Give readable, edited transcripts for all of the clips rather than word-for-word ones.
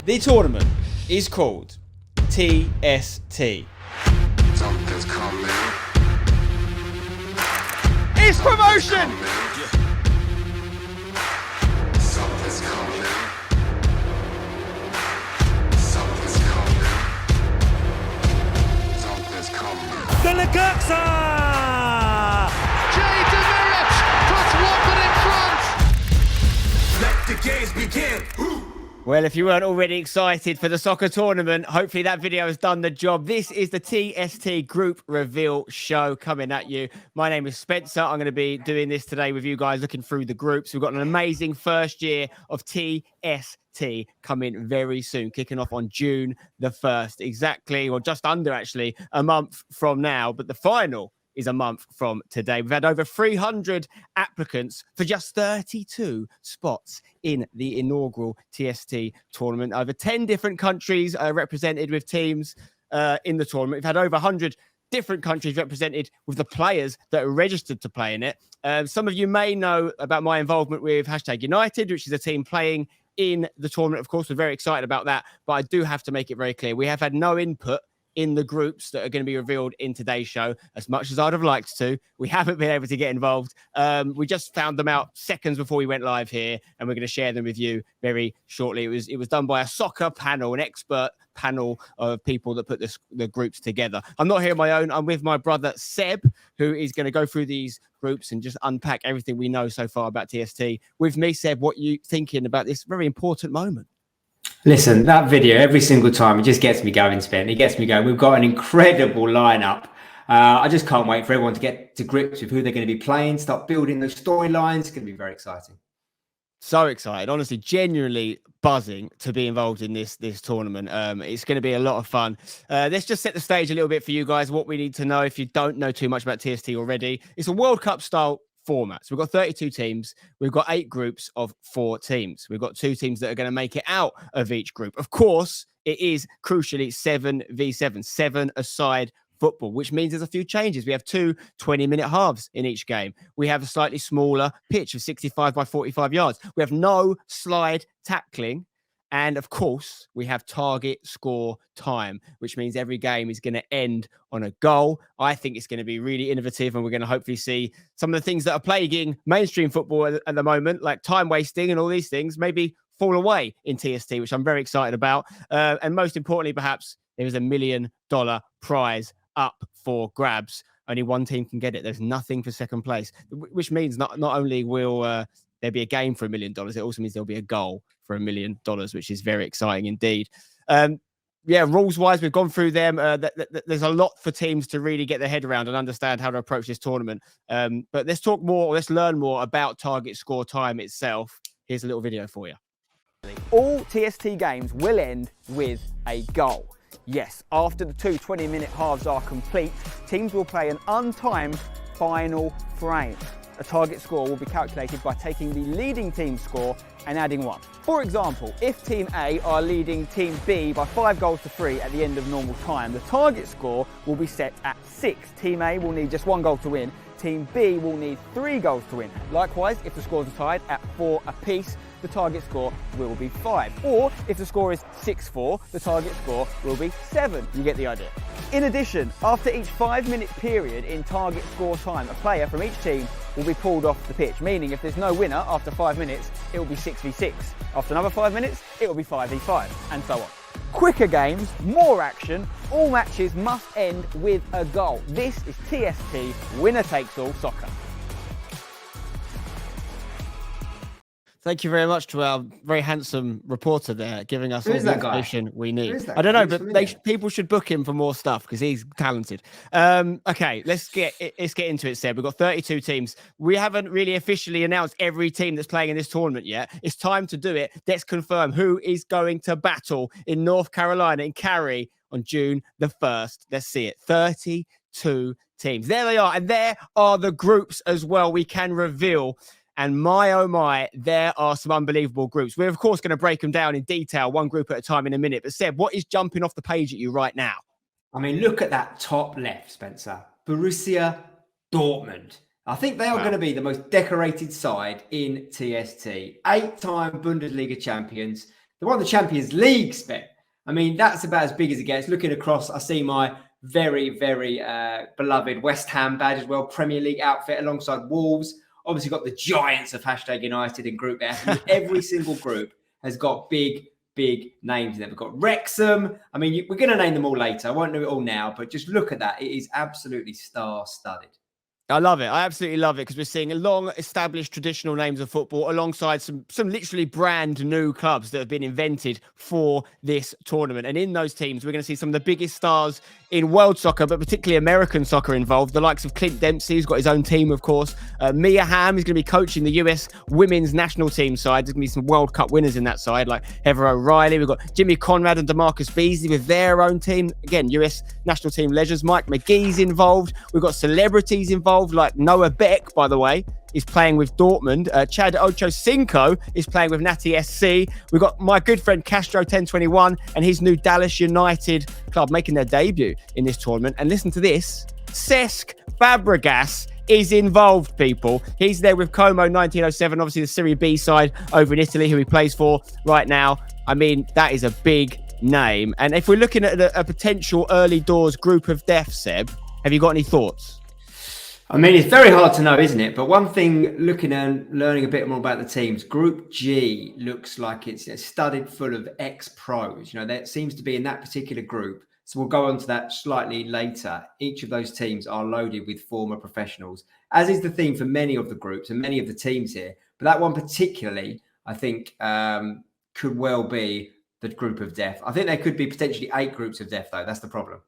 The tournament is called TST. Something's coming. It's promotion! Something's coming. Something's coming. Something's coming. Delegaksa! Jay DeMeritt puts Watford in front. Let the games begin. Well, if you weren't already excited for the soccer tournament, hopefully that video has done the job. This is the TST Group Reveal Show coming at you. My name is Spencer. I'm going to be doing this today with you guys, looking through the groups. We've got an amazing first year of TST coming very soon, kicking off on June the 1st, exactly, or just under actually a month from now. But the final is a month from today. We've had over 300 applicants for just 32 spots in the inaugural TST tournament. Over 10 different countries represented with teams in the tournament. We've had over 100 different countries represented with the players that are registered to play in it. Some of you may know about my involvement with #United, which is a team playing in the tournament. Of course, we're very excited about that, but I do have to make it very clear. We have had no input in the groups that are going to be revealed in today's show. As much as I'd have liked to, we haven't been able to get involved. We just found them out seconds before we went live here, and we're going to share them with you very shortly. It was done by a soccer panel, an expert panel of people that put the groups together. I'm not here on my own. I'm with my brother Seb, who is going to go through these groups and just unpack everything we know so far about TST. With me, Seb, what are you thinking about this very important moment? Listen, that video, every single time, it just gets me going, Spen. It gets me going. We've got an incredible lineup. I just can't wait for everyone to get to grips with who they're going to be playing, start building those storylines. It's going to be very exciting. So excited, honestly, genuinely buzzing to be involved in this tournament. It's going to be a lot of fun. Let's just set the stage a little bit for you guys, what we need to know if you don't know too much about TST already. It's a World Cup style format. So we've got 32 teams. We've got 8 groups of 4 teams. We've got 2 teams that are going to make it out of each group. Of course, it is crucially 7v7, 7-a-side football, which means there's a few changes. We have 2 20-minute halves in each game. We have a slightly smaller pitch of 65 by 45 yards. We have no slide tackling. And of course, we have target score time, which means every game is going to end on a goal. I think it's going to be really innovative, and we're going to hopefully see some of the things that are plaguing mainstream football at the moment, like time wasting and all these things, maybe fall away in TST, which I'm very excited about. And most importantly, perhaps there is $1 million prize up for grabs. Only one team can get it. There's nothing for second place, which means not only will there be a game for $1 million, it also means there'll be a goal for $1 million, which is very exciting indeed. Yeah, rules-wise, we've gone through them. There's a lot for teams to really get their head around and understand how to approach this tournament. But let's talk more, or let's learn more about target score time itself. Here's a little video for you. All TST games will end with a goal. Yes, after the 2 20-minute halves are complete, teams will play an untimed final frame. A target score will be calculated by taking the leading team's score and adding 1. For example, if Team A are leading Team B by 5 goals to 3 at the end of normal time, the target score will be set at 6. Team A will need just 1 goal to win. Team B will need 3 goals to win. Likewise, if the scores are tied at 4 apiece, the target score will be 5. Or if the score is 6-4, the target score will be 7. You get the idea. In addition, after each 5-minute period in target score time, a player from each team will be pulled off the pitch, meaning if there's no winner after 5 minutes, it will be 6v6. After another 5 minutes, it will be 5v5, and so on. Quicker games, more action, all matches must end with a goal. This is TST Winner Takes All Soccer. Thank you very much to our very handsome reporter there, giving us all the information we need. I don't know, but people should book him for more stuff because he's talented. Okay, let's get into it, Seb. We've got 32 teams. We haven't really officially announced every team that's playing in this tournament yet. It's time to do it. Let's confirm who is going to battle in North Carolina, in Cary, on June the 1st. Let's see it. 32 teams. There they are. And there are the groups as well. We can reveal. And my, oh my, there are some unbelievable groups. We're, of course, going to break them down in detail, one group at a time in a minute. But Seb, what is jumping off the page at you right now? I mean, look at that top left, Spencer. Borussia Dortmund. I think they are going to be the most decorated side in TST. 8-time Bundesliga champions. They won the Champions League, Spen. I mean, that's about as big as it gets. Looking across, I see my very, very beloved West Ham badge as well, Premier League outfit alongside Wolves. Obviously got the giants of #United in Group F. I mean, every single group has got big names in them. We've got Wrexham. I mean, we're going to name them all later. I won't do it all now, but just look at that. It is absolutely star-studded. I love it. I absolutely love it because we're seeing a long established traditional names of football alongside some literally brand new clubs that have been invented for this tournament. And in those teams, we're going to see some of the biggest stars in world soccer, but particularly American soccer involved. The likes of Clint Dempsey, who's got his own team, of course. Mia Hamm is going to be coaching the US women's national team side. There's going to be some World Cup winners in that side, like Heather O'Reilly. We've got Jimmy Conrad and DeMarcus Beasley with their own team. Again, US national team legends. Mike McGee's involved. We've got celebrities involved, like Noah Beck, by the way, is playing with Dortmund. Chad Ochocinco is playing with Natty SC. We've got my good friend Castro 1021 and his new Dallas United club making their debut in this tournament. And listen to this, Cesc Fabregas is involved, people. He's there with Como 1907, obviously the Serie B side over in Italy, who he plays for right now. I mean, that is a big name. And if we're looking at a potential early doors group of death, Seb, have you got any thoughts? I mean, it's very hard to know, isn't it? But one thing, looking and learning a bit more about the teams, Group G looks like it's studded full of ex-pros. You know, there seems to be in that particular group. So we'll go on to that slightly later. Each of those teams are loaded with former professionals, as is the theme for many of the groups and many of the teams here. But that one particularly, I think, could well be the group of death. I think there could be potentially 8 groups of death, though. That's the problem.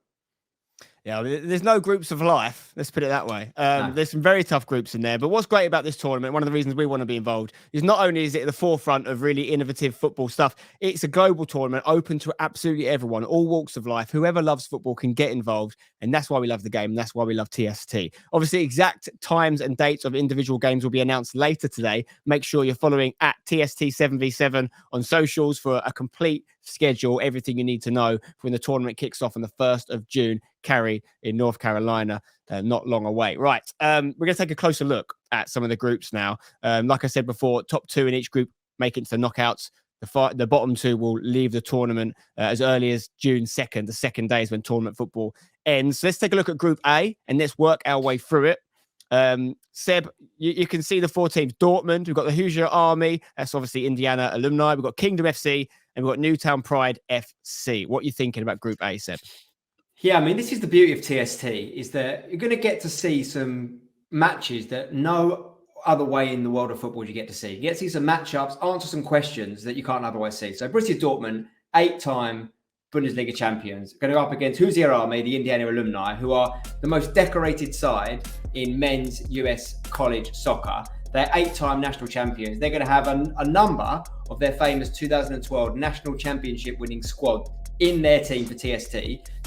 Yeah, there's no groups of life. Let's put it that way. No. There's some very tough groups in there. But what's great about this tournament, one of the reasons we want to be involved, is not only is it at the forefront of really innovative football stuff, it's a global tournament open to absolutely everyone, all walks of life. Whoever loves football can get involved. And that's why we love the game. And that's why we love TST. Obviously, exact times and dates of individual games will be announced later today. Make sure you're following at TST7v7 on socials for a complete schedule, everything you need to know when the tournament kicks off on the 1st of June. Cary in North Carolina, not long away. Right, we're going to take a closer look at some of the groups now. Like I said before, top 2 in each group make it to the knockouts. The bottom 2 will leave the tournament as early as June 2nd. The second day is when tournament football ends. So let's take a look at Group A and let's work our way through it. Seb, you can see the 4 teams. Dortmund, we've got the Hoosier Army. That's obviously Indiana alumni. We've got Kingdom FC and we've got Newtown Pride FC. What are you thinking about Group A, Seb? Yeah, I mean, this is the beauty of TST, is that you're going to get to see some matches that no other way in the world of football you get to see. You get to see some matchups, answer some questions that you can't otherwise see. So Borussia Dortmund, 8-time Bundesliga champions, going to go up against Hoosier Army, the Indiana alumni, who are the most decorated side in men's US college soccer. They're 8-time national champions. They're going to have a number of their famous 2012 national championship winning squad in their team for TST.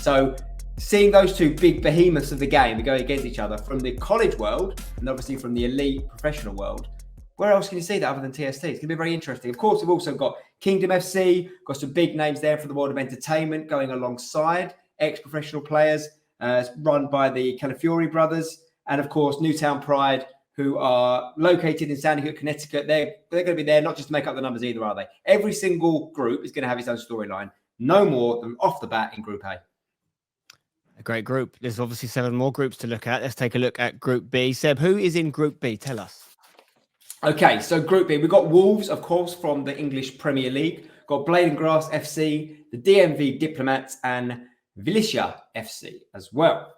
So seeing those 2 big behemoths of the game go against each other from the college world and obviously from the elite professional world, where else can you see that other than TST? It's going to be very interesting. Of course, we've also got Kingdom FC, got some big names there for the world of entertainment going alongside ex-professional players, run by the Calafiori brothers. And of course, Newtown Pride, who are located in Sandy Hook, Connecticut. They're going to be there not just to make up the numbers either, are they? Every single group is going to have its own storyline. No more than off the bat in Group A. A great group. There's obviously 7 more groups to look at. Let's take a look at Group B. Seb, who is in Group B? Tell us. Okay, so Group B, we've got Wolves, of course, from the English Premier League. Got Blade and Grass FC, the DMV Diplomats, and Vilicia FC as well.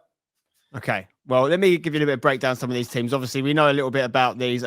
Okay, well, let me give you a little bit of breakdown of some of these teams. Obviously, we know a little bit about these.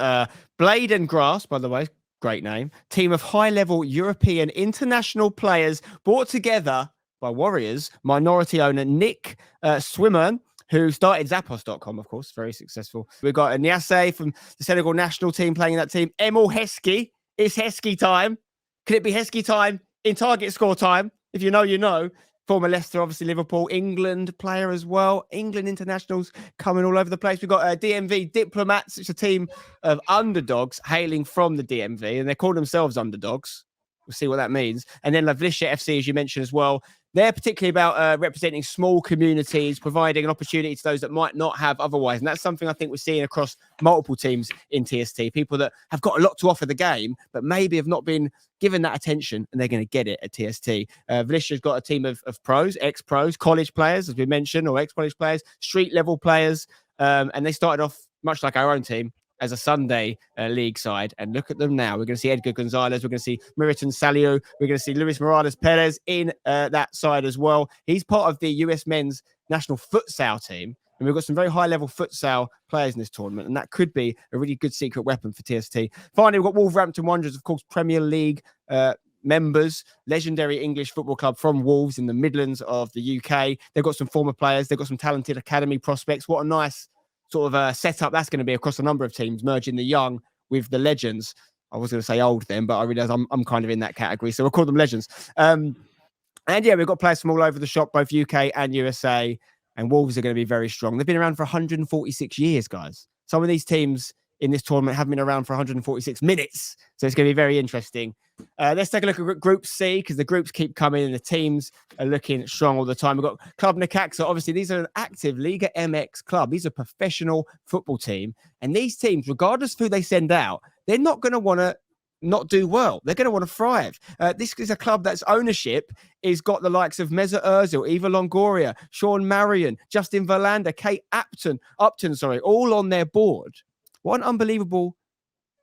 Blade and Grass, by the way, great name. Team of high-level European international players brought together by Warriors minority owner Nick Swimmer, who started Zappos.com, of course, very successful. We've got Niasse from the Senegal national team playing in that team. Emil Heskey. It's Heskey time. Can it be Heskey time in target score time? If you know, you know. Former Leicester, obviously Liverpool, England player as well. England internationals coming all over the place. We've got DMV Diplomats. It's a team of underdogs hailing from the DMV, and they call themselves underdogs. We'll see what that means. And then La Vlicia FC, as you mentioned as well, they're particularly about representing small communities, providing an opportunity to those that might not have otherwise. And that's something I think we're seeing across multiple teams in TST, people that have got a lot to offer the game, but maybe have not been given that attention, and they're going to get it at TST. Velicia's got a team of pros, ex-pros, college players, as we mentioned, or ex-college players, street-level players, and they started off much like our own team as a Sunday league side. And look at them now. We're going to see Edgar Gonzalez. We're going to see Meriton Salio. We're going to see Luis Morales Perez in that side as well. He's part of the US men's national futsal team. And we've got some very high-level futsal players in this tournament, and that could be a really good secret weapon for TST. Finally, we've got Wolverhampton Wanderers, of course, Premier League members, legendary English football club from Wolves in the Midlands of the UK. They've got some former players. They've got some talented academy prospects. What a nice sort of setup that's going to be across a number of teams, merging the young with the legends. I was going to say old then, but I realize I'm kind of in that category, so we'll call them legends. And yeah, we've got players from all over the shop, both UK and USA, and Wolves are going to be very strong. They've been around for 146 years, guys. Some of these teams in this tournament have been around for 146 minutes, so it's going to be very interesting. Let's take a look at Group C, because the groups keep coming and the teams are looking strong all the time. We've got Club Necaxa. Obviously, these are an active Liga MX club. These are a professional football team. And these teams, regardless of who they send out, they're not going to want to not do well. They're going to want to thrive. This is a club that's ownership is got the likes of Meza Ozil, Eva Longoria, Sean Marion, Justin Verlander, Kate Upton, all on their board. What an unbelievable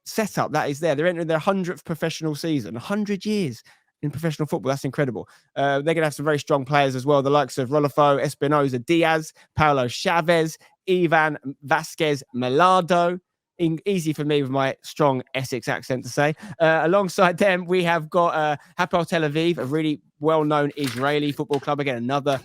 setup that is there. They're entering their 100th professional season, 100 years in professional football. That's incredible. They're going to have some very strong players as well, the likes of Rolfo Espinoza Diaz, Paulo Chavez, Ivan Vasquez Melado. Easy for me with my strong Essex accent to say. Alongside them, we have got Hapoel Tel Aviv, a really well-known Israeli football club. Again, another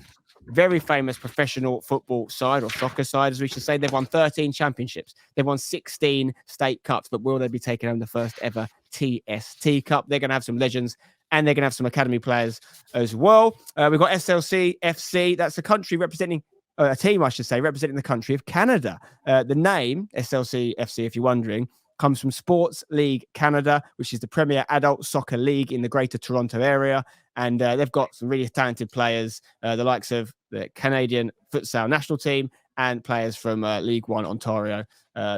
very famous professional football side, or soccer side, as we should say. They've won 13 championships. They've won 16 state cups, but will they be taking home the first ever TST Cup? They're going to have some legends, and they're going to have some academy players as well. We've got SLC FC. That's a country representing, a team, I should say, representing the country of Canada. The name, SLC FC, if you're wondering, comes from Sports League Canada, which is the premier adult soccer league in the Greater Toronto area. And they've got some really talented players, the likes of the Canadian futsal national team and players from League One Ontario.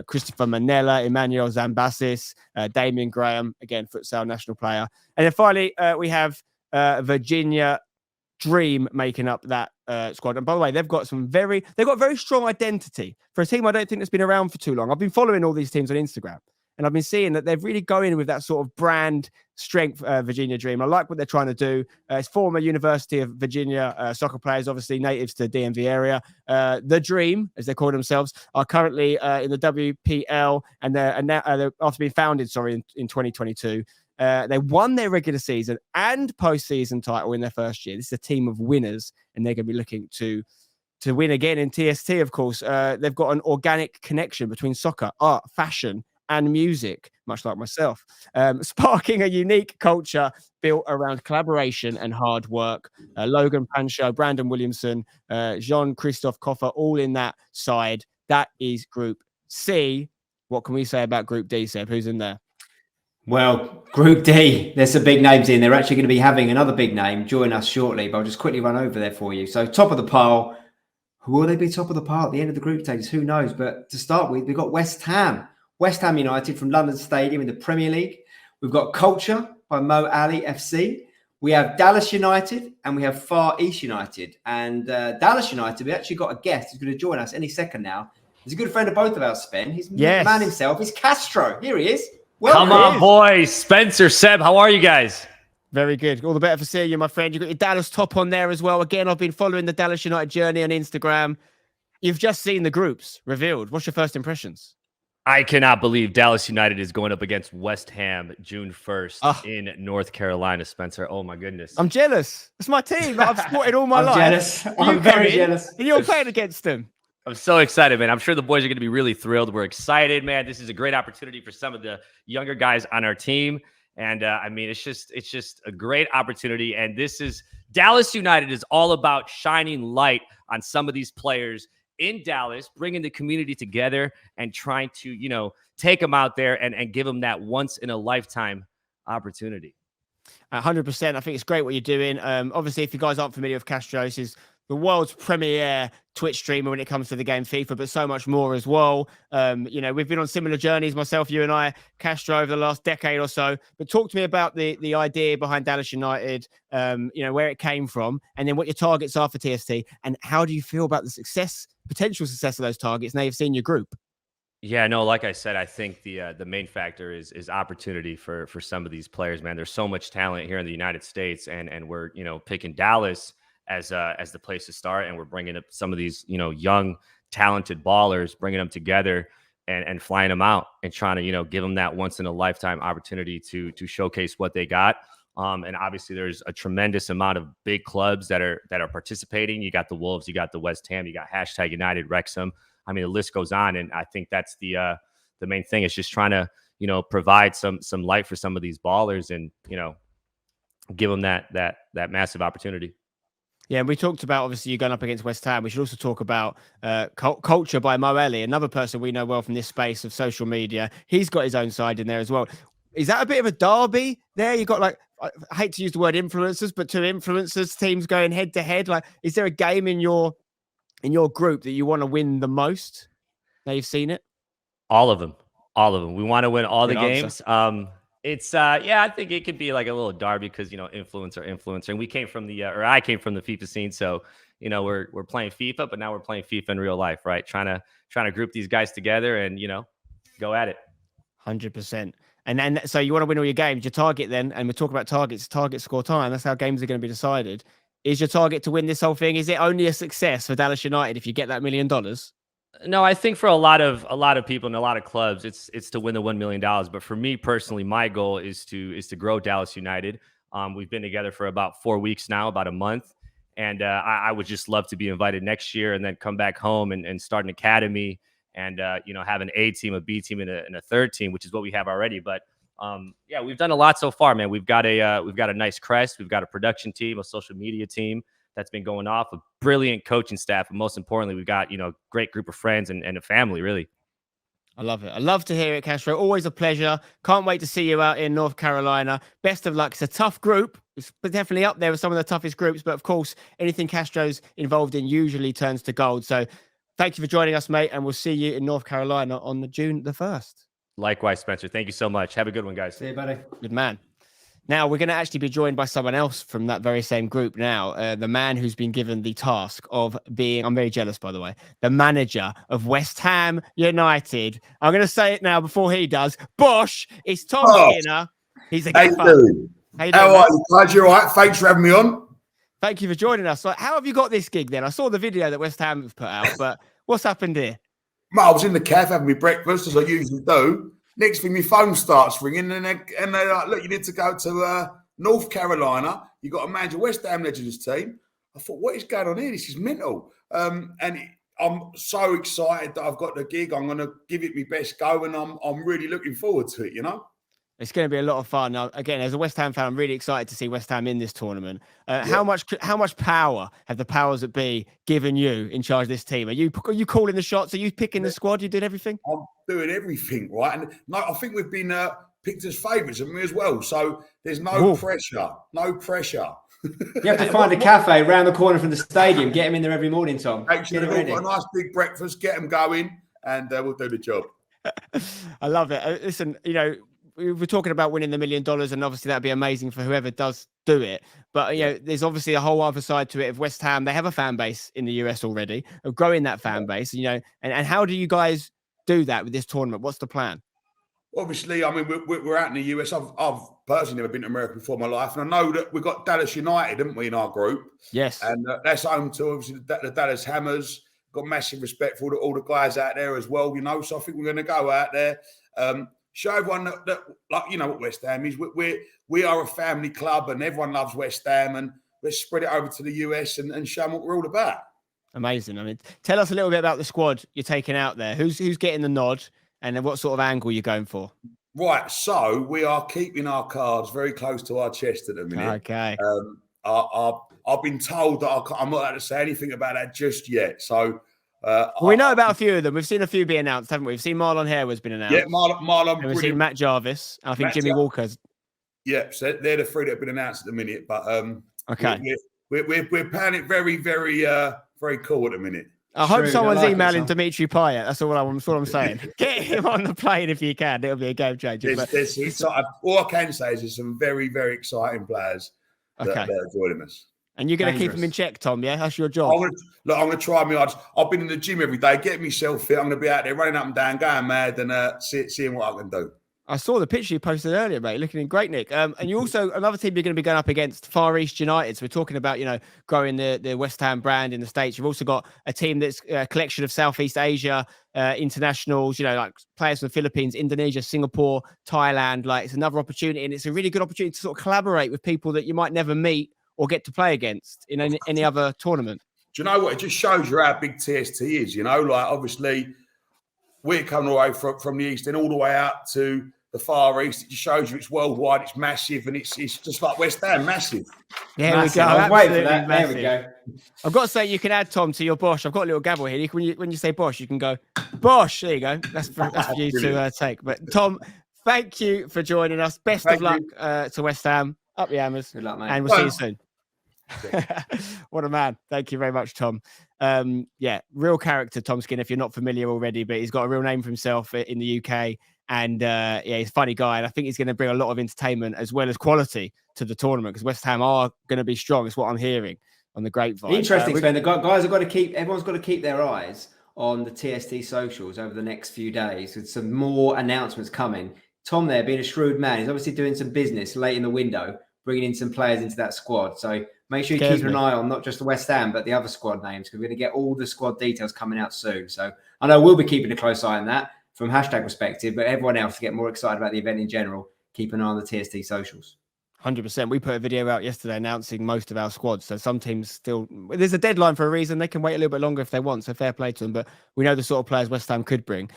Christopher Manella, Emmanuel Zambasis, Damien Graham, again, futsal national player. And then finally, we have Virginia Dream making up that squad. And by the way, they've got very strong identity for a team I don't think that's been around for too long. I've been following all these teams on Instagram, and I've been seeing that they're really going with that sort of brand strength, Virginia Dream. I like what they're trying to do. It's former University of Virginia soccer players, obviously natives to the DMV area. The Dream, as they call themselves, are currently in the WPL, and they're after being founded, in 2022. They won their regular season and postseason title in their first year. This is a team of winners, and they're going to be looking to win again in TST, of course. They've got an organic connection between soccer, art, fashion, and music, much like myself, sparking a unique culture built around collaboration and hard work. Logan Pancho, Brandon Williamson, Jean-Christophe Coffer, all in that side. That is Group C. What can we say about Group D, Seb? Who's in there? Well, Group D, there's some big names in. They're actually going to be having another big name join us shortly, but I'll just quickly run over there for you. So top of the pile, who will they be top of the pile at the end of the group stages? Who knows? But to start with, we've got West Ham United from London Stadium in the Premier League. We've got Culture by Mo Ali FC. We have Dallas United and we have Far East United. And Dallas United, we actually got a guest who's going to join us any second now. He's a good friend of both of ours, Spen. He's the man himself. He's Castro. Here he is. Come on, boys. Spencer, Seb, how are you guys? Very good. All the better for seeing you, my friend. You've got your Dallas top on there as well. Again, I've been following the Dallas United journey on Instagram. You've just seen the groups revealed. What's your first impressions? I cannot believe Dallas United is going up against West Ham June 1st in North Carolina, Spencer. Oh, my goodness. I'm jealous. It's my team that I've supported all my life. Jealous. I'm very jealous. And you're playing against them. I'm so excited, man. I'm sure the boys are going to be really thrilled. We're excited, man. This is a great opportunity for some of the younger guys on our team. And I mean, it's just a great opportunity. And Dallas United is all about shining light on some of these players in Dallas, bringing the community together and trying to, take them out there and give them that once in a lifetime opportunity. 100%. I think it's great what you're doing. Obviously, if you guys aren't familiar with Castro, this is the world's premier Twitch streamer when it comes to the game FIFA, but so much more as well. We've been on similar journeys, myself, you and I, Castro, over the last decade or so. But talk to me about the idea behind Dallas United, where it came from, and then what your targets are for TST, and how do you feel about the potential success of those targets now you've seen your group? Yeah, no, like I said, I think the main factor is opportunity for some of these players, man. There's so much talent here in the United States, and we're picking Dallas as the place to start, and we're bringing up some of these young talented ballers, bringing them together and flying them out and trying to give them that once in a lifetime opportunity to showcase what they got. And obviously, there's a tremendous amount of big clubs that are participating. You got the Wolves, you got the West Ham, you got #United Wrexham. I mean, the list goes on, and I think that's the main thing is just trying to provide some light for some of these ballers and give them that massive opportunity. Yeah, and we talked about obviously you going up against West Ham. We should also talk about Culture by Mo Ellie, another person we know well from this space of social media. He's got his own side in there as well. Is that a bit of a derby there? You got I hate to use the word influencers, but two influencers teams going head to head. Like, is there a game in your group that you want to win the most? Now you've seen it. All of them. We want to win all the games. Answer. It's I think it could be like a little derby because influencer, and we came from I came from the FIFA scene, so we're playing FIFA, but now we're playing FIFA in real life, right? Trying to group these guys together and go at it. 100%. And then so you want to win all your games. Your target then, and we're talking about targets, target score time. That's how games are going to be decided. Is your target to win this whole thing? Is it only a success for Dallas United if you get that $1 million? No, I think for a lot of people and a lot of clubs, it's to win the $1 million. But for me personally, my goal is to grow Dallas United. We've been together for about 4 weeks now, about a month, and I would just love to be invited next year and then come back home and start an academy and have an A team, a B team, and a third team, which is what we have already. But we've done a lot so far, man. We've got a nice crest. We've got a production team, a social media team that's been going off, a brilliant coaching staff, and most importantly, we've got a great group of friends and a family, really. I love it. I love to hear it, Castro. Always a pleasure. Can't wait to see you out in North Carolina. Best of luck. It's a tough group. It's definitely up there with some of the toughest groups, but of course, anything Castro's involved in usually turns to gold. So thank you for joining us, mate, and we'll see you in North Carolina on June the 1st. Likewise, Spencer. Thank you so much. Have a good one, guys. See you, buddy. Good man. Now, we're going to actually be joined by someone else from that very same group now, the man who's been given the task of being, I'm very jealous, by the way, the manager of West Ham United. I'm going to say it now before he does. Bosh, it's Tom Skinner. He's a gaffer. How are you? Glad you're all right. Thanks for having me on. Thank you for joining us. So how have you got this gig then? I saw the video that West Ham have put out, but what's happened here? I was in the cafe having my breakfast, as I usually do. Next thing, my phone starts ringing, and they're like, look, you need to go to North Carolina. You got to manage a West Ham Legends team. I thought, what is going on here? This is mental. And I'm so excited that I've got the gig. I'm going to give it my best go, and I'm really looking forward to it, It's going to be a lot of fun. Now, again, as a West Ham fan, I'm really excited to see West Ham in this tournament. How much power have the powers that be given you in charge of this team? Are you calling the shots? Are you picking the squad? You doing everything? I'm doing everything, right? And no, I think we've been picked as favourites, haven't we, as well? So there's no pressure. No pressure. You have to find a cafe around the corner from the stadium. Get them in there every morning, Tom. Make sure they've all got a nice big breakfast. Get them going, and we'll do the job. I love it. Listen, we're talking about winning the $1 million, and obviously that'd be amazing for whoever does do it. But there's obviously a whole other side to it. Of West Ham, they have a fan base in the US already, of growing that fan base. And how do you guys do that with this tournament? What's the plan? Obviously, I mean, we're out in the US. I've personally never been to America before in my life, and I know that we've got Dallas United, haven't we, in our group? Yes, and that's home to obviously the Dallas Hammers. Got massive respect for all the guys out there as well. So I think we're going to go out there. Show everyone that like what West Ham is. We are a family club, and everyone loves West Ham. And let's spread it over to the US and show them what we're all about. Amazing. I mean, tell us a little bit about the squad you're taking out there. Who's getting the nod, and then what sort of angle you're going for? Right. So we are keeping our cards very close to our chest at the minute. Okay. I've been told that I'm not allowed to say anything about that just yet. So. We know about a few of them. We've seen a few be announced, haven't we? We've seen Marlon Harewood's been announced. Yeah, Marlon. And we've seen Matt Jarvis. And I think Jimmy Walker's. Yeah, so they're the three that have been announced at the minute. But Okay. we're playing it very, very, very cool at the minute. I hope someone's like emailing Dimitri Payet. That's all I'm saying. Get him on the plane if you can. It'll be a game changer. All I can say is there's some very, very exciting players that are joining us. And you're going to keep them in check, Tom, yeah? That's your job. I'm going to try my odds. I've been in the gym every day, getting myself fit. I'm going to be out there running up and down, going mad, and seeing what I can do. I saw the picture you posted earlier, mate. Looking in great, Nick. And you also, another team you're going to be going up against, Far East United. So we're talking about, growing the West Ham brand in the States. You've also got a team that's a collection of Southeast Asia internationals, like players from the Philippines, Indonesia, Singapore, Thailand. Like, it's another opportunity, and it's a really good opportunity to sort of collaborate with people that you might never meet or get to play against in any other tournament. Do you know what? It just shows you how big TST is, like obviously we're coming all the way from the East and all the way out to the Far East. It just shows you it's worldwide, it's massive, and it's just like West Ham, massive. There we go. I was waiting for that. There we go. I've got to say, you can add, Tom, to your Bosch. I've got a little gavel here. When you say Bosch, you can go, Bosch. There you go. That's for you to take. But Tom, thank you for joining us. Best of luck to West Ham. Up the hammers. Good luck, mate. And we'll see you soon. What a man. Thank you very much, Tom. Real character, Tom Skinner, if you're not familiar already, but he's got a real name for himself in the UK. And he's a funny guy. And I think he's going to bring a lot of entertainment as well as quality to the tournament, because West Ham are going to be strong. It's what I'm hearing on the grapevine. Interesting, Sven. The guys have got to everyone's got to keep their eyes on the TST socials over the next few days with some more announcements coming. Tom there, being a shrewd man, he's obviously doing some business late in the window, bringing in some players into that squad. So make sure you keep an eye on not just the West Ham, but the other squad names, because we're going to get all the squad details coming out soon. So I know we'll be keeping a close eye on that from hashtag perspective, but everyone else to get more excited about the event in general, keep an eye on the TST socials. 100%. We put a video out yesterday announcing most of our squads. So some teams still, there's a deadline for a reason. They can wait a little bit longer if they want. So fair play to them. But we know the sort of players West Ham could bring.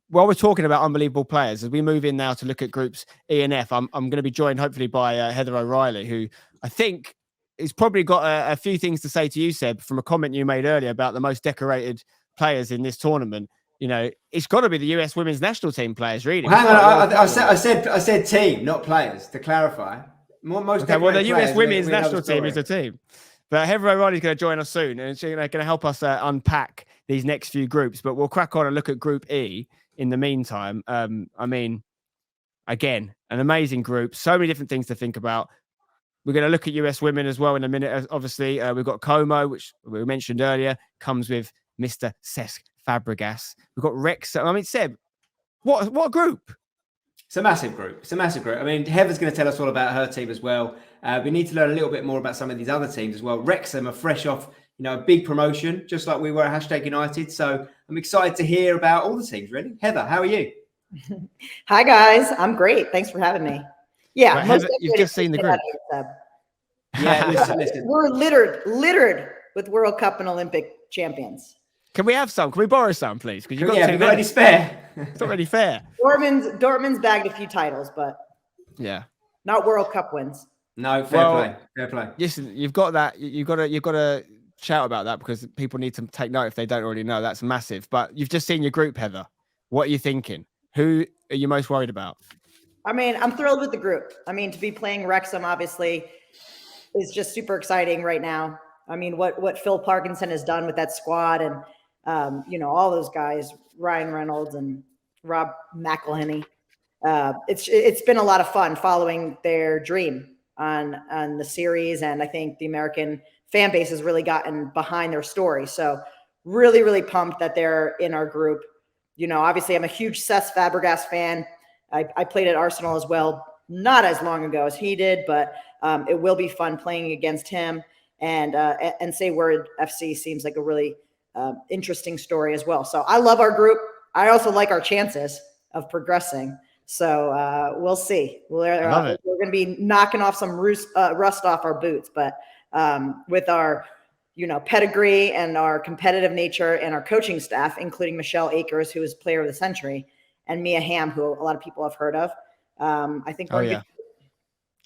While we're talking about unbelievable players, as we move in now to look at groups E and F, I'm going to be joined hopefully by Heather O'Reilly, who I think has probably got a few things to say to you, Seb, from a comment you made earlier about the most decorated players in this tournament. It's got to be the US women's national team players, really. Well, hang on, I said team, not players, to clarify. The US women's national team is a team. But Heather O'Reilly's going to join us soon, and she's going to help us unpack these next few groups. But we'll crack on and look at Group E in the meantime. Again, an amazing group. So many different things to think about. We're going to look at US women as well in a minute. Obviously, we've got Como, which we mentioned earlier, comes with Mr. Cesc Fabregas. We've got Rex. Seb, what a group. It's a massive group. Heather's going to tell us all about her team as well. We need to learn a little bit more about some of these other teams as well. Wrexham are fresh off, a big promotion, just like we were at hashtag United. So I'm excited to hear about all the teams, really. Heather, how are you? Hi, guys. I'm great. Thanks for having me. Yeah. Right, Heather, you've just seen the group. Yeah, listen. We're littered with World Cup and Olympic champions. Can we have some? Can we borrow some, please? Because you've got any spare. It's not really fair. Dortmund's bagged a few titles, but not World Cup wins. No, fair play. Listen, you've got that. You've got to shout about that, because people need to take note if they don't already know. That's massive. But you've just seen your group, Heather. What are you thinking? Who are you most worried about? I'm thrilled with the group. To be playing Wrexham, obviously, is just super exciting right now. What Phil Parkinson has done with that squad, and all those guys, Ryan Reynolds and Rob McElhenney. It's been a lot of fun following their dream on the series, and I think the American fan base has really gotten behind their story. So really, really pumped that they're in our group. Obviously, I'm a huge Cesc Fabregas fan. I played at Arsenal as well, not as long ago as he did, but it will be fun playing against him. And Say Word FC seems like a really interesting story as well. So I love our group. I also like our chances of progressing. So we'll see. We're going to be knocking off some rust off our boots, but with our pedigree and our competitive nature and our coaching staff, including Michelle Akers, who is Player of the Century, and Mia Hamm, who a lot of people have heard of. I think.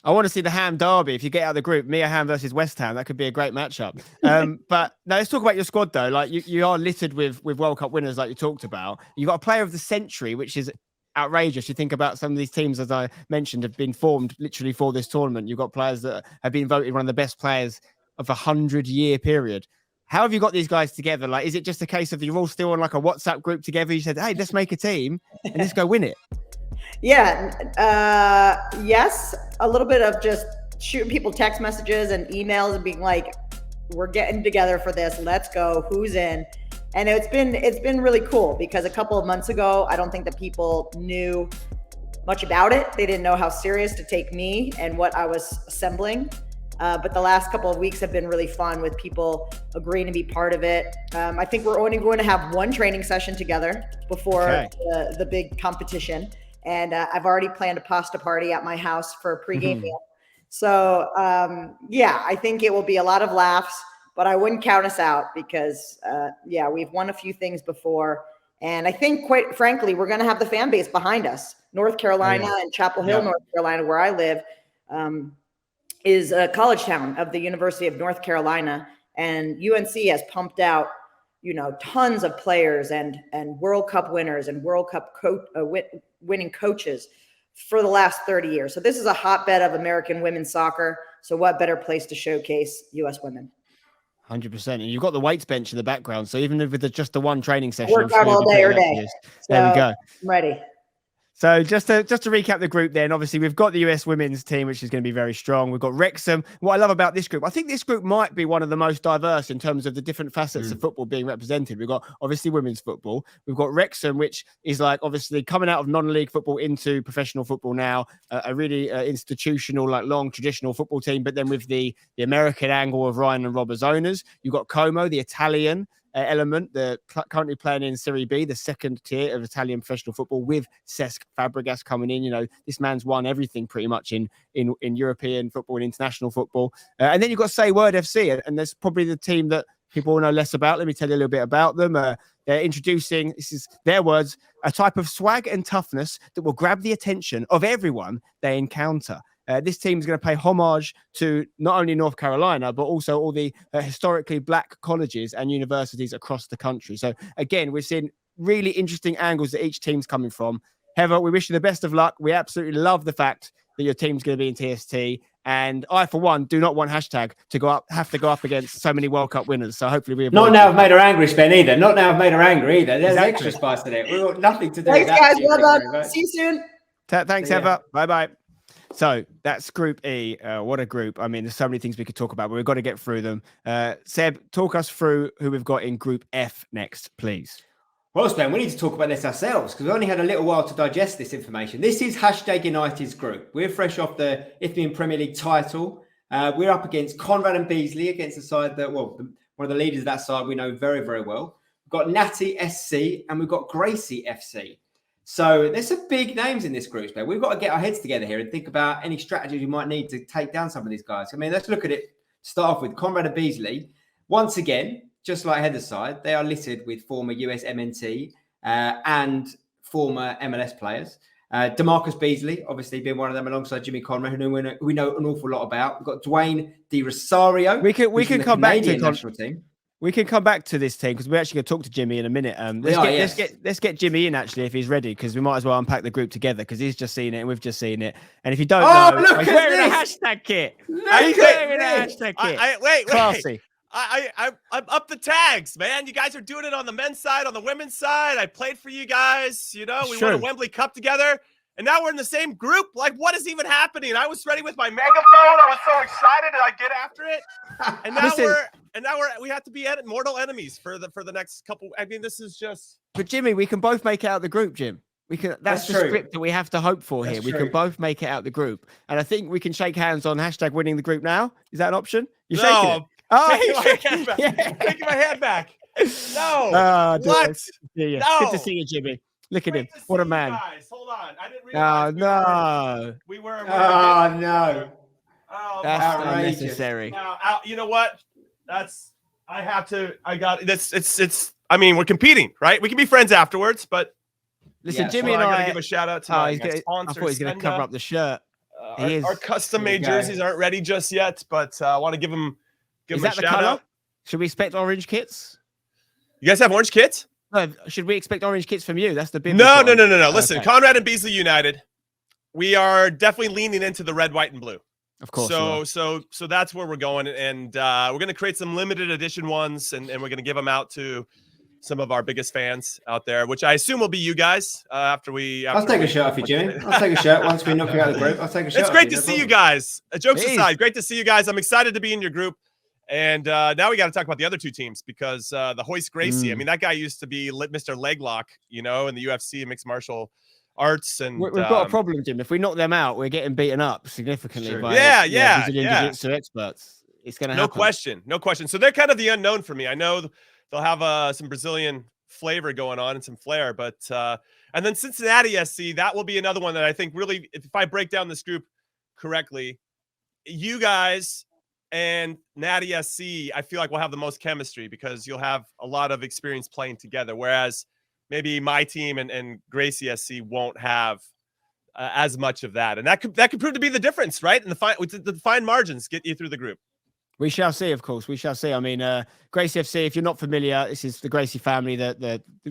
I want to see the Ham derby. If you get out of the group, Mia Hamm versus West Ham, that could be a great matchup. But now let's talk about your squad, though. Like you are littered with World Cup winners, like you talked about. You got a Player of the Century, which is outrageous. You think about some of these teams, as I mentioned, have been formed literally for this tournament. You've got players that have been voted one of the best players of a 100-year period. How have you got these guys together? Like, is it just a case of you're all still on like a WhatsApp group together? You said, hey, let's make a team and let's go win it. Yeah. Yes. A little bit of just shooting people text messages and emails and being like, we're getting together for this. Let's go. Who's in? And it's been really cool because a couple of months ago, I don't think that people knew much about it. They didn't know how serious to take me and what I was assembling. But the last couple of weeks have been really fun with people agreeing to be part of it. I think we're only going to have one training session together before the big competition. And I've already planned a pasta party at my house for a pregame meal. So yeah, I think it will be a lot of laughs, but I wouldn't count us out because yeah, we've won a few things before. And I think quite frankly, we're going to have the fan base behind us. North Carolina and Chapel Hill, North Carolina, where I live, is a college town of the University of North Carolina. And UNC has pumped out, tons of players and World Cup winners and World Cup winning coaches for the last 30 years. So this is a hotbed of American women's soccer. So what better place to showcase U.S. women? 100%. And you've got the weights bench in the background. So even with just the one training session, work out all day or day. There we go. I'm ready. So just to recap the group then, obviously we've got the US women's team, which is going to be very strong. We've got Wrexham. What I love about this group, I think this group might be one of the most diverse in terms of the different facets of football being represented. We've got obviously women's football. We've got Wrexham, which is like obviously coming out of non-league football into professional football now, a really institutional, like long traditional football team. But then with the American angle of Ryan and Rob as owners, you've got Como, the Italian element, currently playing in Serie B, the second tier of Italian professional football, with Cesc Fabregas coming in. This man's won everything pretty much in European football and international football. And then you've got Say Word FC, and there's probably the team that people will know less about. Let me tell you a little bit about them. They're introducing, this is their words, a type of swag and toughness that will grab the attention of everyone they encounter. This team is going to pay homage to not only North Carolina, but also all the historically black colleges and universities across the country. So again, we're seeing really interesting angles that each team's coming from. Heather, we wish you the best of luck. We absolutely love the fact that your team's going to be in TST. And I, for one, do not want hashtag to have to go up against so many World Cup winners. So hopefully we not now I've made her angry, Spen, either. Not now I've made her angry either. There's Exactly. extra spice to it. We've got nothing to do Thanks, with guys. that. Well done. See you soon. Thanks, Heather. Bye-bye. So that's Group E. What a group. I mean, there's so many things we could talk about, but we've got to get through them. Seb, talk us through who we've got in Group F next, please. Well, Spen, we need to talk about this ourselves because we only had a little while to digest this information. This is hashtag United's group. We're fresh off the Italian Premier League title. We're up against Conrad and Beasley, against the side that, one of the leaders of that side we know very, very well. We've got Natty SC and we've got Gracie FC. So there's some big names in this group, Spen. We've got to get our heads together here and think about any strategies we might need to take down some of these guys. I mean, let's look at it. Start off with Conrad and Beasley. Once again, just like Heather's side, they are littered with former US MNT and former MLS players. DeMarcus Beasley, obviously, being one of them alongside Jimmy Conrad, who we know an awful lot about. We've got Dwayne Di Rosario. We can come back to the national team. We can come back to this team because we're actually going to talk to Jimmy in a minute. Let's get Jimmy in actually if he's ready, because we might as well unpack the group together because he's just seen it and we've just seen it. And if you don't know, he's wearing a hashtag kit. He's wearing a hashtag kit. Wait. Classy. I'm up the tags, man. You guys are doing it on the men's side, on the women's side. I played for you guys. We won a Wembley Cup together. And now we're in the same group. Like, what is even happening? I was ready with my megaphone. I was so excited, and I get after it. And now we have to be mortal enemies for the next couple. I mean, this is just. But Jimmy, we can both make it out the group, Jim. We can. That's the script that we have to hope for here. We can both make it out the group, and I think we can shake hands on hashtag winning the group now. Is that an option? You're shaking it. Oh, taking my hand back. No. What? No. Good to see you, Jimmy. Look at him. What a man. Guys. Hold on. I didn't realize. We were. No. Oh, that's unnecessary. Now, you know what? I got this. I mean, we're competing, right? We can be friends afterwards, but listen, Jimmy and I gotta give a shout out to my sponsor. I thought he's going to cover up the shirt. Our custom made jerseys aren't ready just yet, but I want to give them a shout out. Should we expect orange kits? You guys have orange kits? should we expect orange kits from you? That's the big No. Listen, Okay. Conrad and Beasley United. We are definitely leaning into the red, white, and blue. Of course. So that's where we're going, and we're going to create some limited edition ones, and we're going to give them out to some of our biggest fans out there, which I assume will be you guys. I'll take a shirt off you, Jimmy. I'll take a shirt once we knock you out of the group. I'll take a shirt. It's great to see you guys. Jokes aside, great to see you guys. I'm excited to be in your group. And now we got to talk about the other two teams because the Hoist Gracie. I mean, that guy used to be Mr. Leglock, in the UFC mixed martial arts, and we've got a problem, Jim. If we knock them out, we're getting beaten up significantly by Brazilian jiu-jitsu experts. It's going to happen. No question. So they're kind of the unknown for me. I know they'll have some Brazilian flavor going on and some flair, but and then Cincinnati SC, that will be another one that I think really, if I break down this group correctly, you guys and Natty SC, I feel like we'll have the most chemistry because you'll have a lot of experience playing together, whereas maybe my team and Gracie SC won't have as much of that, and that could prove to be the difference, right? And the fine margins get you through the group. We shall see, of course. We shall see. I mean, Gracie FC, if you're not familiar, this is the Gracie family,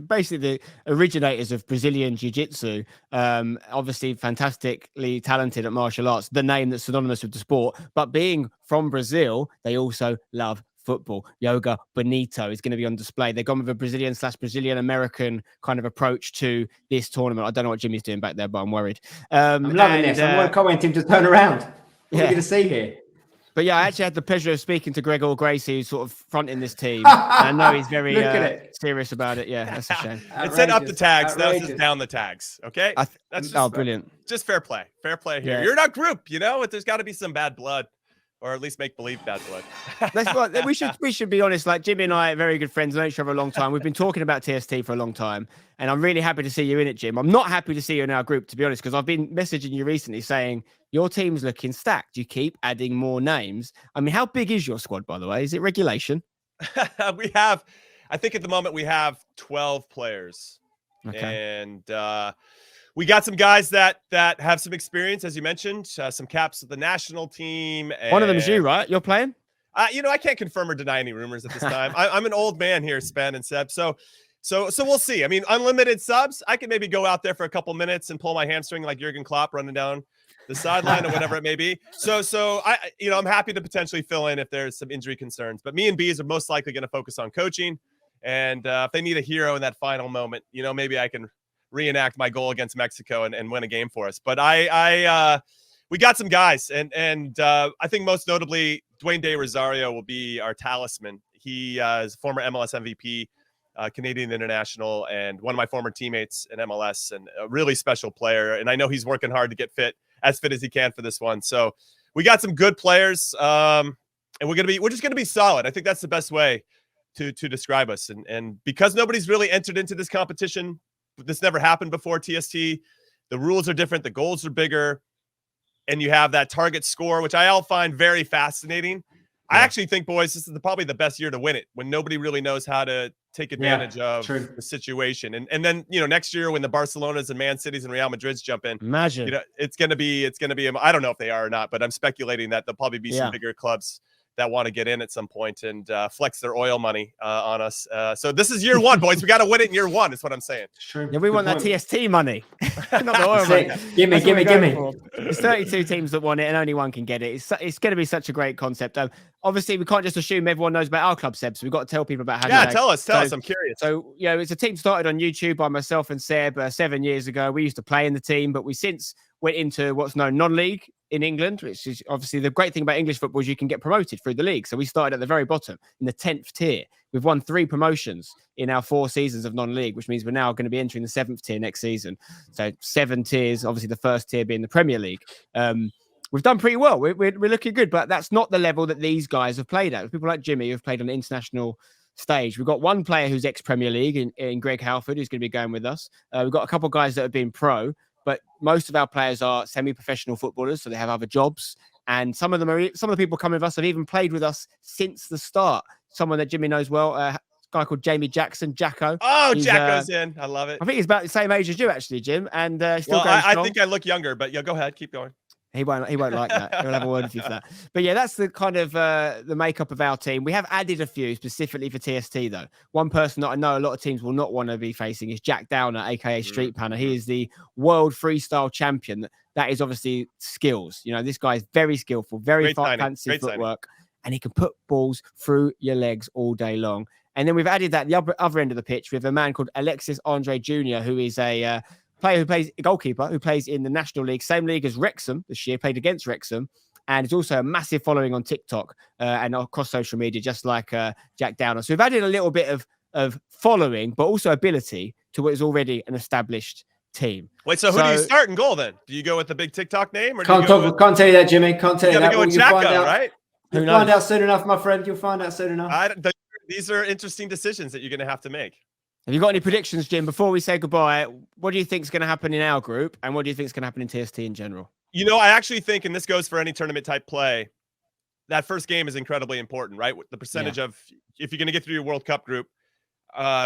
basically the originators of Brazilian Jiu-Jitsu. Obviously, fantastically talented at martial arts, the name that's synonymous with the sport. But being from Brazil, they also love football. Yoga Bonito is going to be on display. They've gone with a Brazilian American kind of approach to this tournament. I don't know what Jimmy's doing back there, but I'm worried. I'm loving this. I'm commenting to turn around. What are you going to see here? But yeah, I actually had the pleasure of speaking to Gregor Gracie, who's sort of fronting this team. I know he's very serious about it. Yeah, that's a shame. It said up the tags. Now it's just down the tags. Okay. That's just, brilliant. Just fair play. Fair play here. Yeah. You're in our group, there's got to be some bad blood, or at least make believe bad blood. That's what we should be honest. Like Jimmy and I are very good friends, know each other a long time. We've been talking about TST for a long time, and I'm really happy to see you in it, Jim. I'm not happy to see you in our group, to be honest, because I've been messaging you recently saying your team's looking stacked. You keep adding more names. I mean, how big is your squad, by the way? Is it regulation? I think at the moment we have 12 players. Okay. And we got some guys that have some experience, as you mentioned, some caps with the national team. And, one of them is you, right? You're playing? I can't confirm or deny any rumors at this time. I'm an old man here, Spen and Seb. So we'll see. I mean, unlimited subs. I can maybe go out there for a couple minutes and pull my hamstring like Jurgen Klopp running down the sideline or whatever it may be. So I'm happy to potentially fill in if there's some injury concerns. But me and Bees are most likely going to focus on coaching. And if they need a hero in that final moment, maybe I can reenact my goal against Mexico and win a game for us. But we got some guys, and I think most notably Dwayne De Rosario will be our talisman. He is a former MLS MVP, Canadian international, and one of my former teammates in MLS, and a really special player. And I know he's working hard to get as fit as he can for this one. So we got some good players, and we're just gonna be solid. I think that's the best way to describe us. And because nobody's really entered into this competition, this never happened before TST. The rules are different. The goals are bigger. And you have that target score, which I all find very fascinating. Yeah. I actually think, boys, this is probably the best year to win it when nobody really knows how to take advantage of the situation. And then, next year when the Barcelonas and Man Cities and Real Madrids jump in, imagine, it's going to be, I don't know if they are or not, but I'm speculating that there'll probably be some bigger clubs that want to get in at some point and flex their oil money on us. So this is year one, boys. We got to win it in year one is what I'm saying. Sure. Yeah, we want that TST money, not the oil money. Gimme. There's 32 teams that want it and only one can get it. It's going to be such a great concept. Obviously, we can't just assume everyone knows about our club, Seb, so we've got to tell people about how tell us. I'm curious. So, it's a team started on YouTube by myself and Seb 7 years ago. We used to play in the team, but we since went into what's known non-league in England, which is obviously the great thing about English football is you can get promoted through the league. So we started at the very bottom in the 10th tier. We've won 3 promotions in our 4 seasons of non-league, which means we're now going to be entering the 7th tier next season. So 7 tiers, obviously the first tier being the Premier League. We've done pretty well. We're looking good, but that's not the level that these guys have played at. People like Jimmy who've played on the international stage. We've got one player who's ex-Premier League in Greg Halford, who's going to be going with us. We've got a couple of guys that have been pro, but most of our players are semi-professional footballers, so they have other jobs. And some of the people coming with us have even played with us since the start. Someone that Jimmy knows well, a guy called Jamie Jackson, Jacko. Oh, Jacko's in. I love it. I think he's about the same age as you, actually, Jim. And I think I look younger, but go ahead, keep going. He won't like that. He'll have a word with you for that. But yeah, that's the kind of the makeup of our team. We have added a few specifically for TST though. One person that I know a lot of teams will not want to be facing is Jack Downer, aka Street Panner. He is the world freestyle champion. That is obviously skills. You know, this guy is very skillful, very fancy footwork, and he can put balls through your legs all day long. And then we've added that the other end of the pitch with a man called Alexis Andre Jr., who is a player who plays a goalkeeper who plays in the National League, same league as Wrexham this year, played against Wrexham, and it's also a massive following on TikTok and across social media, just like Jack Downer. So we've added a little bit of following, but also ability to what is already an established team. Wait, so who do you start in goal then? Do you go with the big TikTok name? Or can't tell you that, Jimmy. Can't tell you that. You gotta go with Jacko, right? You'll find out soon enough, my friend. You'll find out soon enough. These are interesting decisions that you're going to have to make. Have you got any predictions, Jim, before we say goodbye? What do you think is going to happen in our group, and what do you think is going to happen in TST in general? You know, I actually think, and this goes for any tournament type play, that first game is incredibly important, right? The percentage of, if you're going to get through your World Cup group,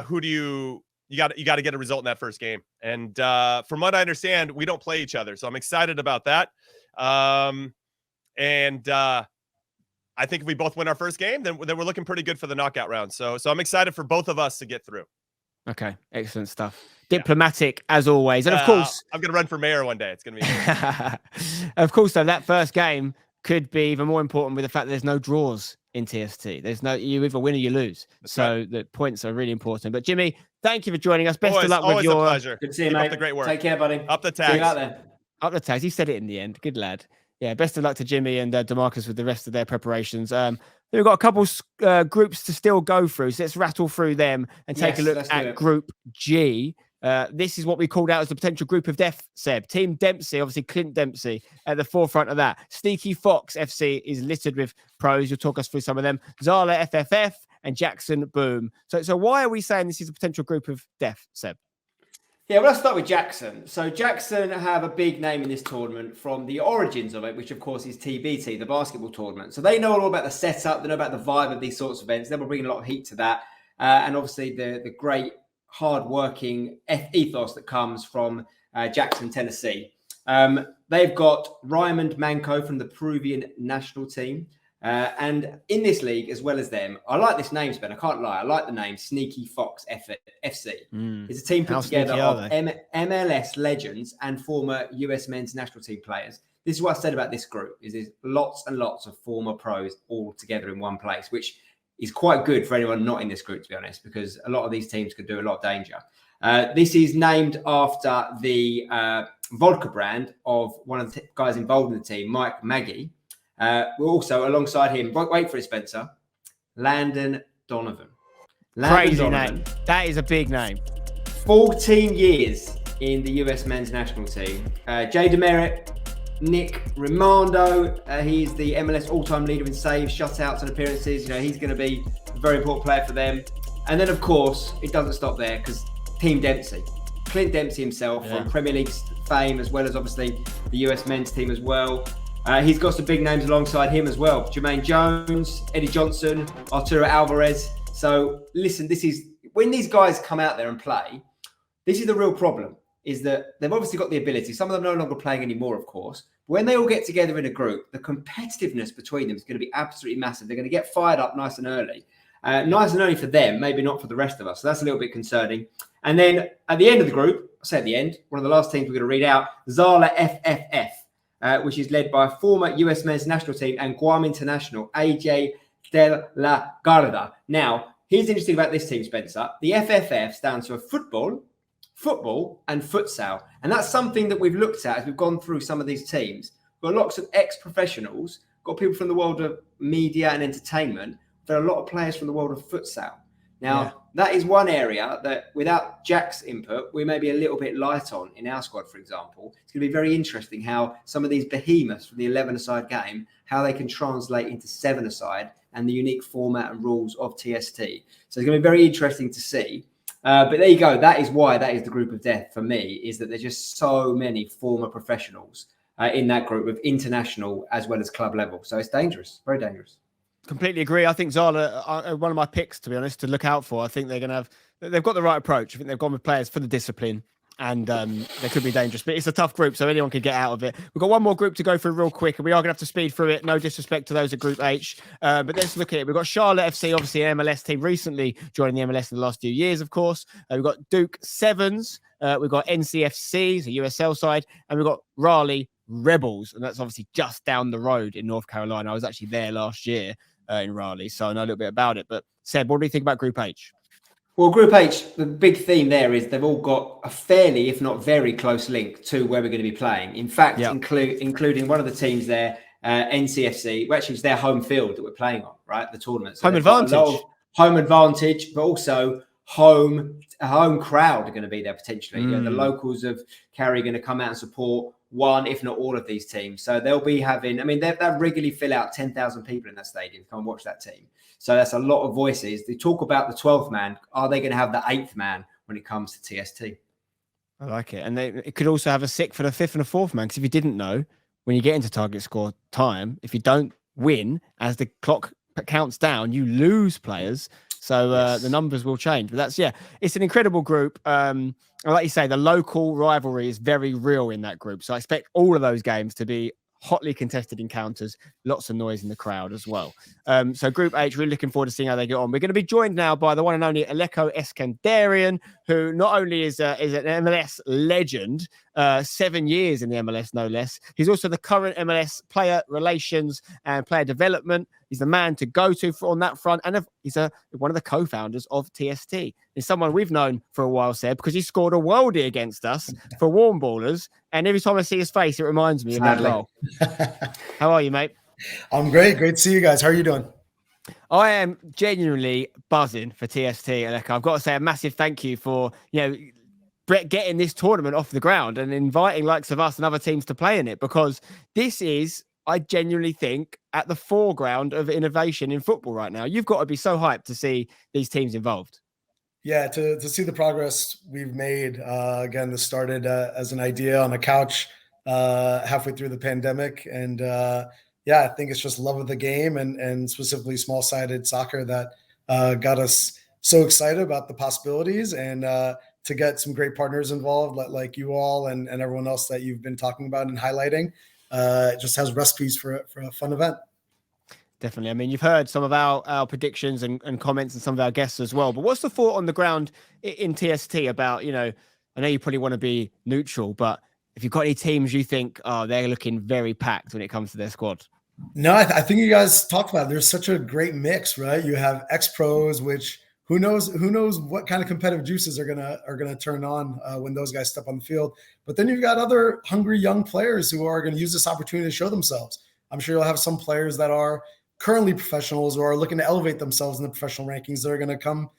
who do you got to get a result in that first game. And from what I understand, we don't play each other, so I'm excited about that. I think if we both win our first game, then we're looking pretty good for the knockout round. So I'm excited for both of us to get through. Okay, excellent stuff. Diplomatic as always, and of course, I'm going to run for mayor one day. It's going to be. Of course, though, that first game could be even more important with the fact that there's no draws in TST. There's no, you either win or you lose. So the points are really important. But Jimmy, thank you for joining us. Best of luck with your. Always a pleasure. Good to see you, Keep mate. up the great work. Take care, buddy. Up the tags. See you out there. Up the tags. He said it in the end. Good lad. Yeah, best of luck to Jimmy and DeMarcus with the rest of their preparations. We've got a couple groups to still go through, so let's rattle through them and take a look at Group G. This is what we called out as the potential group of death, Seb. Team Dempsey, obviously Clint Dempsey at the forefront of that. Sneaky Fox FC is littered with pros. You'll talk us through some of them. Zala FFF and Jackson Boom. So why are we saying this is a potential group of death, Seb? Yeah, well, let's start with Jackson. So Jackson have a big name in this tournament from the origins of it, which of course is TBT, the basketball tournament. So they know all about the setup, they know about the vibe of these sorts of events. They will bring a lot of heat to that. And obviously the great hard-working ethos that comes from Jackson, Tennessee. They've got Raymond Manco from the Peruvian national team. And in this league, as well as them, I like this name, Spen. I can't lie. I like the name Sneaky Fox FC. It's a team put together of MLS legends and former US men's national team players. This is what I said about this group, is there's lots and lots of former pros all together in one place, which is quite good for anyone not in this group, to be honest, because a lot of these teams could do a lot of danger. This is named after the vodka brand of one of the guys involved in the team, Mike Maggie. We're also alongside him. Wait for it, Spencer. Landon Donovan. Crazy name. That is a big name. 14 years in the US men's national team. Jay Demerit, Nick Rimando. He's the MLS all-time leader in saves, shutouts, and appearances. You know, he's going to be a very important player for them. And then, of course, it doesn't stop there because Team Dempsey. Clint Dempsey himself from Premier League fame, as well as obviously the US men's team as well. He's got some big names alongside him as well. Jermaine Jones, Eddie Johnson, Arturo Alvarez. So listen, this is when these guys come out there and play, this is the real problem, is that they've obviously got the ability. Some of them are no longer playing anymore, of course. But when they all get together in a group, the competitiveness between them is going to be absolutely massive. They're going to get fired up nice and early. Nice and early for them, maybe not for the rest of us. So that's a little bit concerning. And then at the end of the group, I say at the end, one of the last teams we're going to read out, Zala FFF. Which is led by former US men's national team and Guam international, AJ De La Garda. Now, here's interesting about this team, Spencer. The FFF stands for football, and futsal. And that's something that we've looked at as we've gone through some of these teams. We've got lots of ex-professionals, got people from the world of media and entertainment. There are a lot of players from the world of futsal. Now, that is one area that without Jack's input, we may be a little bit light on in our squad, for example. It's going to be very interesting how some of these behemoths from the 11-a-side game, how they can translate into 7-a-side and the unique format and rules of TST. So it's going to be very interesting to see. But there you go. That is why that is the group of death for me, is that there's just so many former professionals in that group of international as well as club level. So it's dangerous, very dangerous. Completely agree. I think Zala are one of my picks, to be honest, to look out for. I think they've got the right approach. I think they've gone with players for the discipline and they could be dangerous, but it's a tough group, so anyone could get out of it. We've got one more group to go through real quick, and we are going to have to speed through it. No disrespect to those at Group H, but let's look at it. We've got Charlotte FC, obviously an MLS team, recently joining the MLS in the last few years, of course. We've got Duke Sevens, we've got NCFC, the USL side, and we've got Raleigh Rebels, and that's obviously just down the road in North Carolina. I was actually there last year in Raleigh, so I know a little bit about it. But Seb, what do you think about Group H? Well, Group H, the big theme there is they've all got a fairly, if not very close link to where we're going to be playing. In fact, including one of the teams there, NCFC, well, actually it's their home field that we're playing on, right? The tournament. So home advantage. Home advantage, but also a home crowd are going to be there potentially. You know, the locals of Cary are going to come out and support one, if not all of these teams. So they'll be having, I mean, they regularly fill out 10,000 people in that stadium to come and watch that team. So that's a lot of voices. They talk about the 12th man. Are they going to have the 8th man when it comes to TST? I like it. And it could also have a 6th and a 5th and a 4th man. Because if you didn't know, when you get into target score time, if you don't win, as the clock counts down, you lose players. So the numbers will change. But that's, it's an incredible group. Like you say, the local rivalry is very real in that group. So I expect all of those games to be hotly contested encounters, lots of noise in the crowd as well. So Group H, really looking forward to seeing how they get on. We're going to be joined now by the one and only Alecko Eskandarian, who not only is an MLS legend, 7 years in the MLS, no less. He's also the current MLS player relations and player development. He's the man to go to on that front. And he's one of the co-founders of TST. He's someone we've known for a while, Seb, because he scored a worldie against us for Warm Ballers. And every time I see his face, it reminds me of that role. How are you, mate? I'm great. Great to see you guys. How are you doing? I am genuinely buzzing for TST, Aleco. I've got to say a massive thank you for, getting this tournament off the ground and inviting likes of us and other teams to play in it, because this is, I genuinely think, at the foreground of innovation in football right now. You've got to be so hyped to see these teams involved. Yeah, to see the progress we've made. Again, this started as an idea on a couch halfway through the pandemic. And I think it's just love of the game and specifically small-sided soccer that got us so excited about the possibilities and to get some great partners involved like you all and everyone else that you've been talking about and highlighting. It just has recipes for a fun event. Definitely. I mean, you've heard some of our predictions and comments and some of our guests as well. But what's the thought on the ground in TST about, I know you probably want to be neutral, but if you've got any teams you think, they're looking very packed when it comes to their squad? No, I think you guys talked about it. There's such a great mix, right? You have ex-pros, which who knows what kind of competitive juices are gonna turn on when those guys step on the field. But then you've got other hungry young players who are going to use this opportunity to show themselves. I'm sure you'll have some players that are currently professionals or are looking to elevate themselves in the professional rankings that are going to come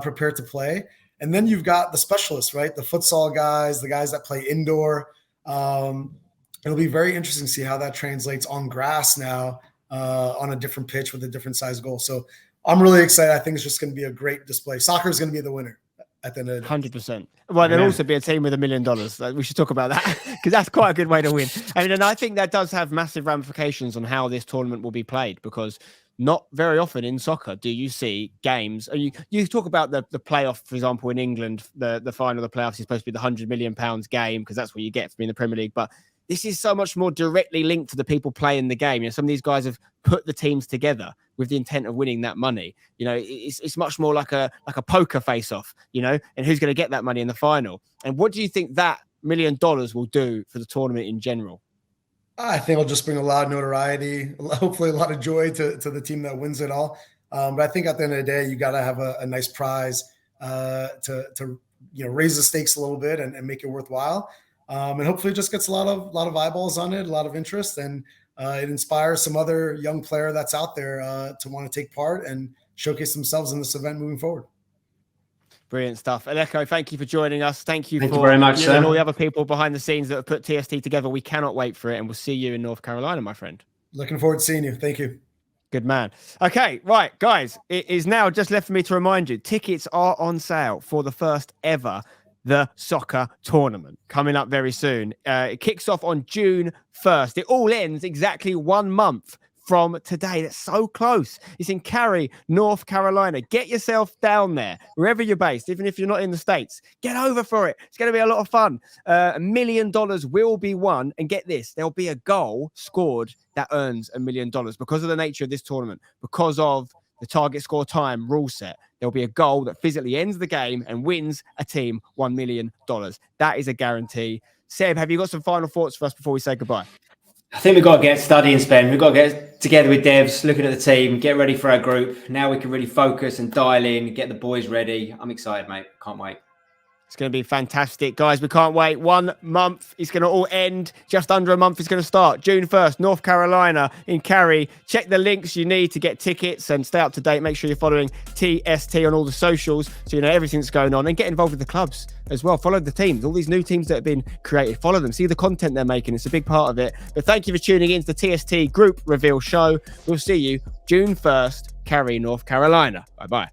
prepared to play. And then you've got the specialists, right? The futsal guys, the guys that play indoor. It'll be very interesting to see how that translates on grass now on a different pitch with a different size goal. So I'm really excited. I think it's just going to be a great display. Soccer is going to be the winner at the end of the day. 100%. Well, there'll also be a team with $1 million. We should talk about that because that's quite a good way to win. I mean, and I think that does have massive ramifications on how this tournament will be played, because not very often in soccer do you see games. You talk about the playoff, for example, in England, the final of the playoffs is supposed to be the £100 million game because that's what you get from being in the Premier League. But this is so much more directly linked to the people playing the game. Some of these guys have put the teams together with the intent of winning that money. It's much more like a poker face-off, and who's going to get that money in the final. And what do you think that $1 million will do for the tournament in general? I think it'll just bring a lot of notoriety, hopefully a lot of joy to the team that wins it all. But I think at the end of the day, you got to have a nice prize to raise the stakes a little bit and make it worthwhile. And hopefully it just gets a lot of eyeballs on it, a lot of interest, and it inspires some other young player that's out there to want to take part and showcase themselves in this event moving forward. Brilliant stuff. Alecko, thank you for joining us. Thank you very much, you and all the other people behind the scenes that have put TST together. We cannot wait for it, and we'll see you in North Carolina, my friend. Looking forward to seeing you. Thank you. Good man. Okay, right, guys, it is now just left for me to remind you, tickets are on sale for the first ever The Soccer Tournament coming up very soon. It kicks off on June 1st. It all ends exactly 1 month from today. That's so close. It's in Cary, North Carolina. Get yourself down there, wherever you're based, even if you're not in the States. Get over for it. It's going to be a lot of fun. $1 million will be won. And get this, there'll be a goal scored that earns $1 million because of the nature of this tournament, because of the target score time rule set. There'll be a goal that physically ends the game and wins a team $1 million. That is a guarantee. Seb, have you got some final thoughts for us before we say goodbye? I think we've got to get studying, Spen. We've got to get together with devs, looking at the team, get ready for our group. Now we can really focus and dial in, get the boys ready. I'm excited, mate. Can't wait. It's going to be fantastic. Guys, we can't wait. 1 month. It's going to all end. Just under a month. It's going to start June 1st, North Carolina in Cary. Check the links you need to get tickets and stay up to date. Make sure you're following TST on all the socials so you know everything that's going on, and get involved with the clubs as well. Follow the teams, all these new teams that have been created. Follow them. See the content they're making. It's a big part of it. But thank you for tuning in to the TST Group Reveal Show. We'll see you June 1st, Cary, North Carolina. Bye-bye.